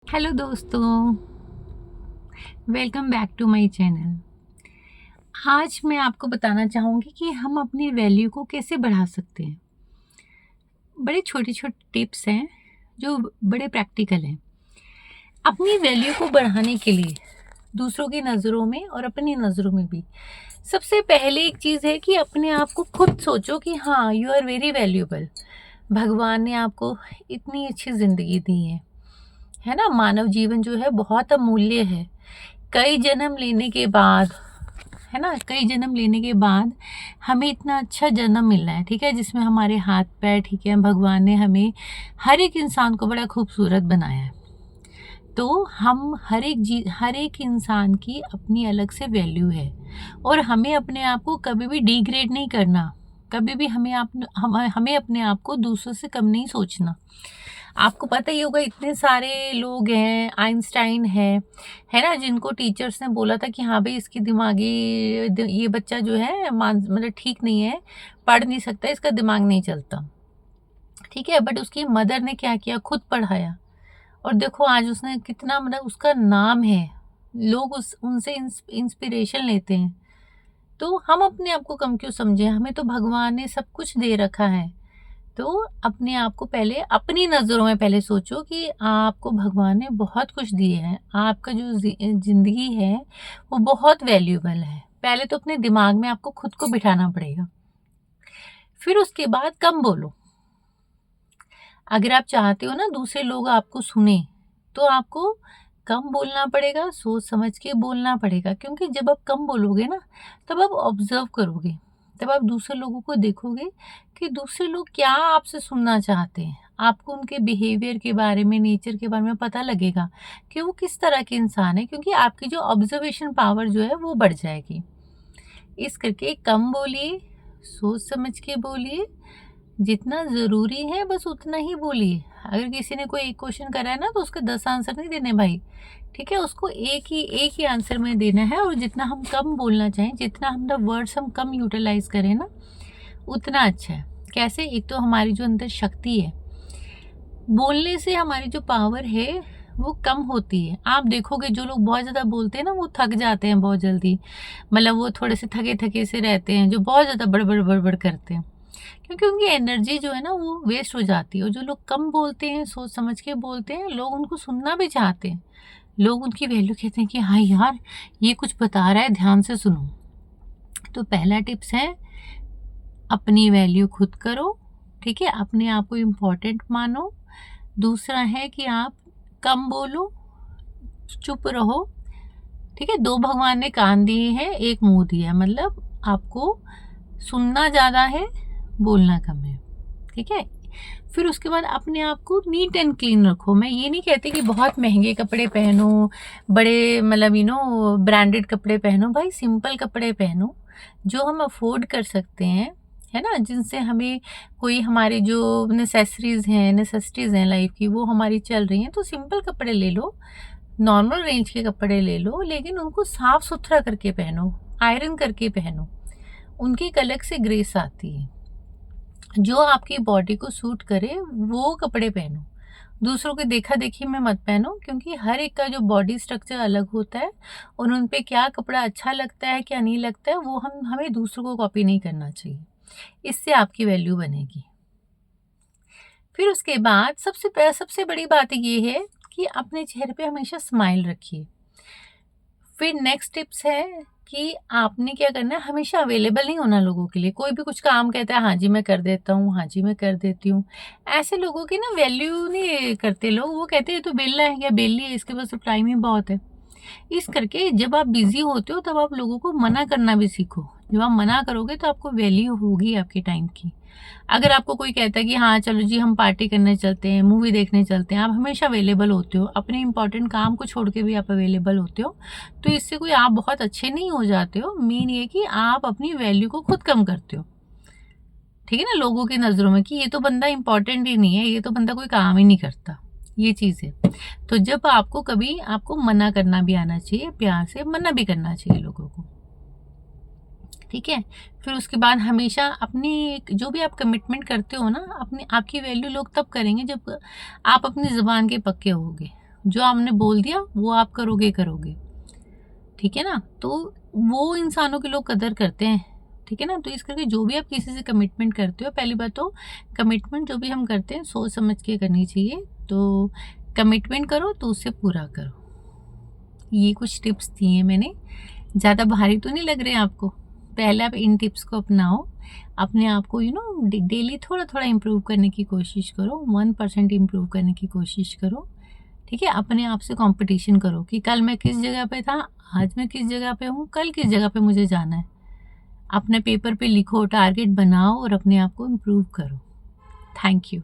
Hello दोस्तों, welcome back to my channel. आज मैं आपको बताना चाहूँगी कि हम अपनी वैल्यू को कैसे बढ़ा सकते हैं। बड़े छोटे छोटे टिप्स हैं जो बड़े प्रैक्टिकल हैं। अपनी वैल्यू को बढ़ाने के लिए दूसरों की नज़रों में और अपनी नज़रों में भी सबसे पहले एक चीज़ है कि अपने आप को खुद सोचो कि हाँ, यू आर वेरी वैल्यूएबल। भगवान ने आपको इतनी अच्छी ज़िंदगी दी है ना। मानव जीवन जो है बहुत अमूल्य है। कई जन्म लेने के बाद, है ना, कई जन्म लेने के बाद हमें इतना अच्छा जन्म मिला है, ठीक है, जिसमें हमारे हाथ पैर, ठीक है, भगवान ने हमें हर एक इंसान को बड़ा खूबसूरत बनाया है। तो हम हर एक इंसान की अपनी अलग से वैल्यू है और हमें अपने आप को कभी भी डिग्रेड नहीं करना। कभी भी हमें अपने आप को दूसरों से कम नहीं सोचना। आपको पता ही होगा, इतने सारे लोग हैं, आइंस्टाइन है ना, जिनको टीचर्स ने बोला था कि हाँ भाई, इसकी ये बच्चा जो है मतलब ठीक नहीं है, पढ़ नहीं सकता, इसका दिमाग नहीं चलता, ठीक है। बट उसकी मदर ने क्या किया, खुद पढ़ाया और देखो आज उसने कितना, मतलब उसका नाम है, लोग उस उनसे इंस्पिरेशन लेते हैं। तो हम अपने आप को कम क्यों समझें, हमें तो भगवान ने सब कुछ दे रखा है। तो अपने आप को पहले अपनी नज़रों में पहले सोचो कि आपको भगवान ने बहुत कुछ दिए हैं। आपका जो ज़िंदगी है वो बहुत वैल्यूएबल है। पहले तो अपने दिमाग में आपको खुद को बिठाना पड़ेगा। फिर उसके बाद कम बोलो। अगर आप चाहते हो ना दूसरे लोग आपको सुने, तो आपको कम बोलना पड़ेगा, सोच समझ के बोलना पड़ेगा। क्योंकि जब आप कम बोलोगे ना, तब आप ऑब्जर्व करोगे, तब आप दूसरे लोगों को देखोगे कि दूसरे लोग क्या आपसे सुनना चाहते हैं। आपको उनके बिहेवियर के बारे में, नेचर के बारे में पता लगेगा कि वो किस तरह के इंसान है। क्योंकि आपकी जो ऑब्जर्वेशन पावर जो है वो बढ़ जाएगी। इस करके कम बोलिए, सोच समझ के बोलिए, जितना ज़रूरी है बस उतना ही बोलिए। अगर किसी ने कोई एक क्वेश्चन करा है ना, तो उसके 10 आंसर नहीं देने भाई, ठीक है। उसको एक ही आंसर में देना है। और जितना हम कम बोलना चाहें, जितना हम द वर्ड्स हम कम यूटिलाइज करें ना, उतना अच्छा है। कैसे? एक तो हमारी जो अंदर शक्ति है, बोलने से हमारी जो पावर है वो कम होती है। आप देखोगे जो लोग बहुत ज़्यादा बोलते हैं ना, वो थक जाते हैं बहुत जल्दी। मतलब वो थोड़े से थके थके से रहते हैं, जो बहुत ज़्यादा बड़बड़ बड़बड़ करते हैं, क्योंकि उनकी एनर्जी जो है ना वो वेस्ट हो जाती है। और जो लोग कम बोलते हैं, सोच समझ के बोलते हैं, लोग उनको सुनना भी चाहते हैं। लोग उनकी वैल्यू कहते हैं कि हाँ यार, ये कुछ बता रहा है, ध्यान से सुनो। तो पहला टिप्स है, अपनी वैल्यू खुद करो, ठीक है, अपने आप को इम्पोर्टेंट मानो। दूसरा है कि आप कम बोलो, चुप रहो, ठीक है। दो भगवान ने कान दिए हैं, एक मुंह दिया है, मतलब आपको सुनना ज़्यादा है, बोलना कम है, ठीक है। फिर उसके बाद अपने आप को नीट एंड क्लीन रखो। मैं ये नहीं कहती कि बहुत महंगे कपड़े पहनो, बड़े मतलब ब्रांडेड कपड़े पहनो। भाई सिंपल कपड़े पहनो जो हम अफोर्ड कर सकते हैं, है ना, जिनसे हमें कोई, हमारी जो नेसेसिटीज़ हैं लाइफ की, वो हमारी चल रही हैं। तो सिंपल कपड़े ले लो, नॉर्मल रेंज के कपड़े ले लो, लेकिन उनको साफ़ सुथरा करके पहनो, आयरन करके पहनो। उनकी एक अलग से ग्रेस आती है। जो आपकी बॉडी को सूट करे वो कपड़े पहनो। दूसरों के देखा देखी में मत पहनो, क्योंकि हर एक का जो बॉडी स्ट्रक्चर अलग होता है और उन पे क्या कपड़ा अच्छा लगता है, क्या नहीं लगता है, वो हमें दूसरों को कॉपी नहीं करना चाहिए। इससे आपकी वैल्यू बनेगी। फिर उसके बाद सबसे बड़ी बात ये है कि अपने चेहरे पे हमेशा स्माइल रखिए। फिर नेक्स्ट टिप्स है कि आपने क्या करना है, हमेशा अवेलेबल नहीं होना लोगों के लिए। कोई भी कुछ काम कहता है, हाँ जी मैं कर देता हूँ, हाँ जी मैं कर देती हूँ। ऐसे लोगों की ना वैल्यू नहीं करते लोग। वो कहते हैं तो बेला है या बेली है, इसके पास तो टाइम ही बहुत है। इस करके जब आप बिजी होते हो, तब आप लोगों को मना करना भी सीखो। जब आप मना करोगे तो आपको वैल्यू होगी आपके टाइम की। अगर आपको कोई कहता है कि हाँ चलो जी हम पार्टी करने चलते हैं, मूवी देखने चलते हैं, आप हमेशा अवेलेबल होते हो, अपने इंपॉर्टेंट काम को छोड़ के भी आप अवेलेबल होते हो, तो इससे कोई आप बहुत अच्छे नहीं हो जाते हो। मेन ये कि आप अपनी वैल्यू को खुद कम करते हो, ठीक है ना, लोगों की नज़रों में, कि ये तो बंदा इंपॉर्टेंट ही नहीं है, ये तो बंदा कोई काम ही नहीं करता, ये चीज़ है। तो जब आपको मना करना भी आना चाहिए, प्यार से मना भी करना चाहिए लोगों को, ठीक है। फिर उसके बाद हमेशा अपनी जो भी आप कमिटमेंट करते हो ना, आपकी वैल्यू लोग तब करेंगे जब आप अपनी ज़ुबान के पक्के होगे। जो आपने बोल दिया वो आप करोगे करोगे, ठीक है ना। तो वो इंसानों की लोग कदर करते हैं, ठीक है ना। तो इस करके जो भी आप किसी से कमिटमेंट करते हो, पहली बात तो कमिटमेंट जो भी हम करते हैं सोच समझ के करनी चाहिए। तो कमिटमेंट करो तो उससे पूरा करो। ये कुछ टिप्स दिए मैंने, ज़्यादा भारी तो नहीं लग रहे हैं आपको। पहले आप इन टिप्स को अपनाओ, अपने आप को डेली थोड़ा थोड़ा इम्प्रूव करने की कोशिश करो, 1% इम्प्रूव करने की कोशिश करो, ठीक है। अपने आप से कंपटीशन करो कि कल मैं किस जगह पे था, आज मैं किस जगह पे हूँ, कल किस जगह पे मुझे जाना है। अपने पेपर पे लिखो, टारगेट बनाओ और अपने आप को इम्प्रूव करो। Thank you.